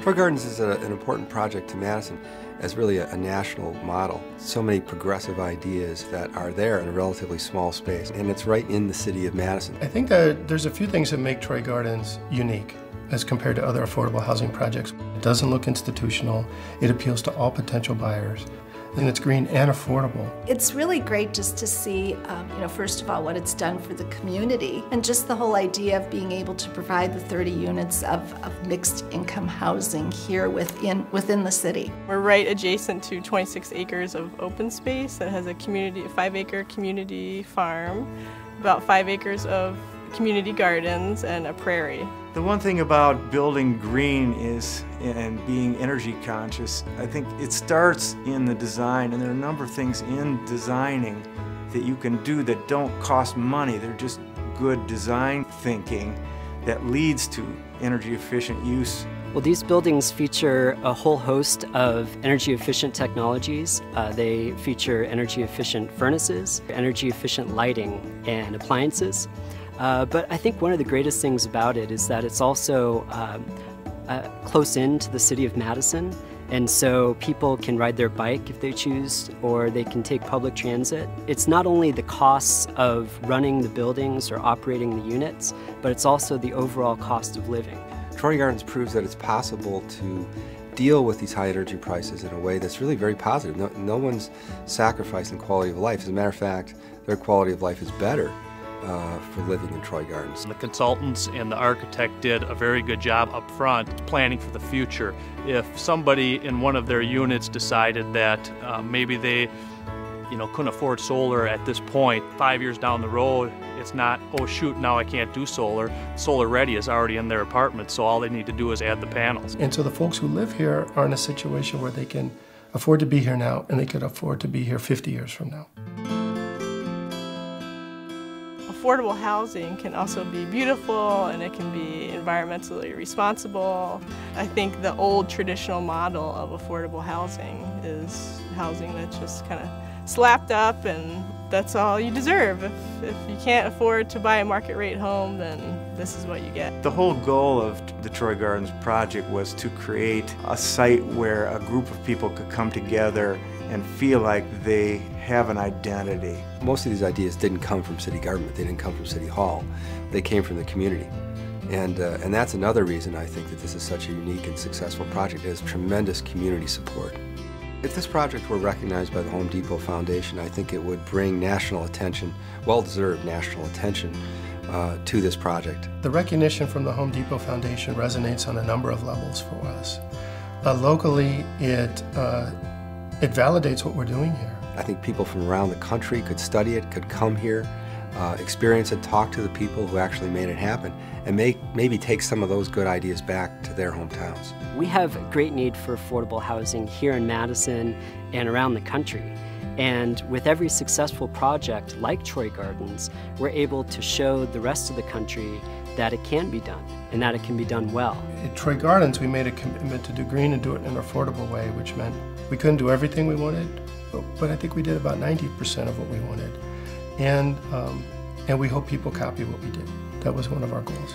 Troy Gardens is an important project to Madison as really a national model. So many progressive ideas that are there in a relatively small space, and it's right in the city of Madison. I think that there's a few things that make Troy Gardens unique as compared to other affordable housing projects. It doesn't look institutional, it appeals to all potential buyers, and it's green and affordable. It's really great just to see, first of all, what it's done for the community, and just the whole idea of being able to provide the 30 units of mixed income housing here within the city. We're right adjacent to 26 acres of open space that has a 5-acre community farm, about 5 acres of community gardens, and a prairie. The one thing about building green and being energy conscious, I think it starts in the design, and there are a number of things in designing that you can do that don't cost money. They're just good design thinking that leads to energy efficient use. Well, these buildings feature a whole host of energy efficient technologies. They feature energy efficient furnaces, energy efficient lighting and appliances. But I think one of the greatest things about it is that it's also close in to the city of Madison, and so people can ride their bike if they choose, or they can take public transit. It's not only the costs of running the buildings or operating the units, but it's also the overall cost of living. Troy Gardens proves that it's possible to deal with these high energy prices in a way that's really very positive. No one's sacrificing quality of life. As a matter of fact, their quality of life is better for living in Troy Gardens. The consultants and the architect did a very good job up front planning for the future. If somebody in one of their units decided that maybe they couldn't afford solar at this point, 5 years down the road, it's not, oh shoot, now I can't do solar. Solar ready is already in their apartment, so all they need to do is add the panels. And so the folks who live here are in a situation where they can afford to be here now, and they could afford to be here 50 years from now. Affordable housing can also be beautiful, and it can be environmentally responsible. I think the old traditional model of affordable housing is housing that's just kind of slapped up, and that's all you deserve. If you can't afford to buy a market rate home, then this is what you get. The whole goal of the Troy Gardens project was to create a site where a group of people could come together and feel like they have an identity. Most of these ideas didn't come from city government, they didn't come from City Hall, they came from the community. And that's another reason I think that this is such a unique and successful project. It has tremendous community support. If this project were recognized by the Home Depot Foundation, I think it would bring national attention, well-deserved national attention, to this project. The recognition from the Home Depot Foundation resonates on a number of levels for us. Locally, it validates what we're doing here. I think people from around the country could study it, could come here, experience it, talk to the people who actually made it happen, and maybe take some of those good ideas back to their hometowns. We have a great need for affordable housing here in Madison and around the country. And with every successful project like Troy Gardens, we're able to show the rest of the country that it can be done, and that it can be done well. At Troy Gardens, we made a commitment to do green and do it in an affordable way, which meant we couldn't do everything we wanted, but I think we did about 90% of what we wanted. And we hope people copy what we did. That was one of our goals.